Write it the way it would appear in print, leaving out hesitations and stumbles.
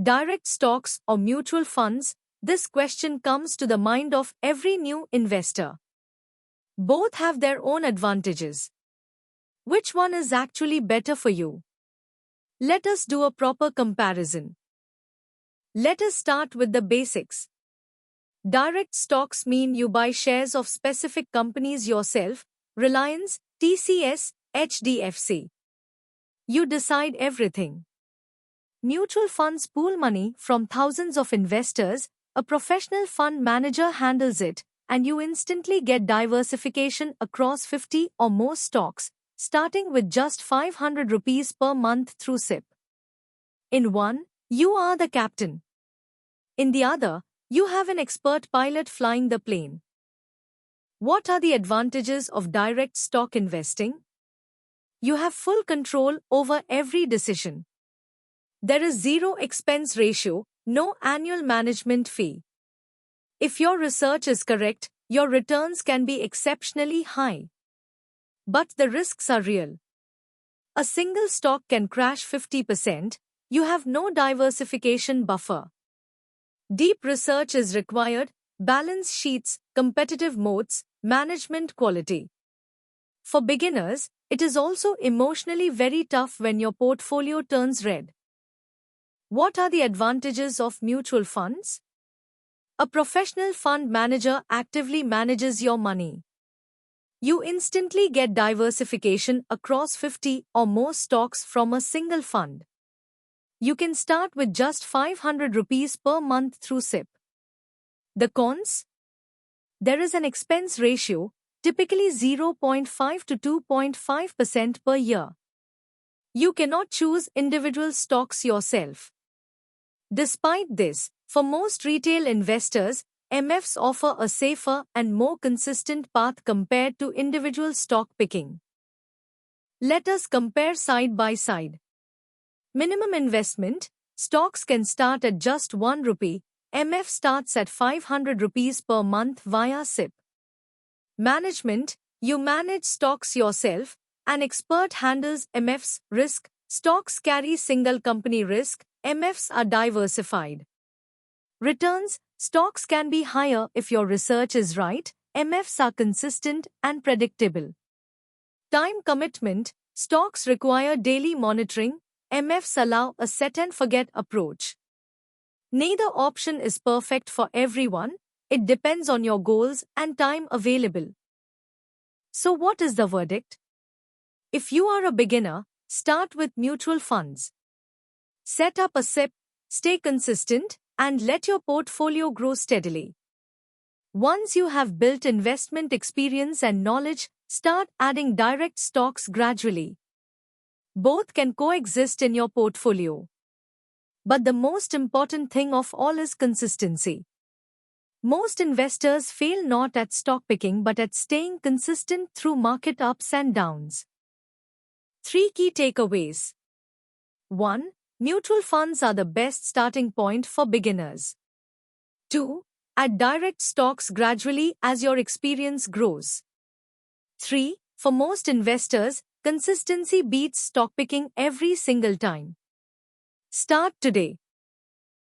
Direct stocks or mutual funds? This question comes to the mind of every new investor. Both have their own advantages. Which one is actually better for you? Let us do a proper comparison. Let us start with the basics. Direct stocks mean you buy shares of specific companies yourself, Reliance, TCS, HDFC. You decide everything. Mutual funds pool money from thousands of investors, a professional fund manager handles it, and you instantly get diversification across 50 or more stocks, starting with just 500 rupees per month through SIP. In one, you are the captain. In the other, you have an expert pilot flying the plane. What are the advantages of direct stock investing? You have full control over every decision. There is zero expense ratio, no annual management fee. If your research is correct, your returns can be exceptionally high. But the risks are real. A single stock can crash 50%, you have no diversification buffer. Deep research is required, balance sheets, competitive moats, management quality. For beginners, it is also emotionally very tough when your portfolio turns red. What are the advantages of mutual funds? A professional fund manager actively manages your money. You instantly get diversification across 50 or more stocks from a single fund. You can start with just 500 rupees per month through SIP. The cons? There is an expense ratio, typically 0.5 to 2.5% per year. You cannot choose individual stocks yourself. Despite this, for most retail investors, MFs offer a safer and more consistent path compared to individual stock picking. Let us compare side by side. Minimum investment, stocks can start at just 1 rupee, MF starts at 500 rupees per month via SIP. Management, you manage stocks yourself, an expert handles MFs risk, stocks carry single company risk, MFs are diversified. Returns, stocks can be higher if your research is right, MFs are consistent and predictable. Time commitment, stocks require daily monitoring, MFs allow a set-and-forget approach. Neither option is perfect for everyone, it depends on your goals and time available. So what is the verdict? If you are a beginner, start with mutual funds. Set up a SIP, stay consistent, and let your portfolio grow steadily. Once you have built investment experience and knowledge, start adding direct stocks gradually. Both can coexist in your portfolio. But the most important thing of all is consistency. Most investors fail not at stock picking but at staying consistent through market ups and downs. 3 key takeaways. 1. Mutual funds are the best starting point for beginners. 2. Add direct stocks gradually as your experience grows. 3. For most investors, consistency beats stock picking every single time. Start today.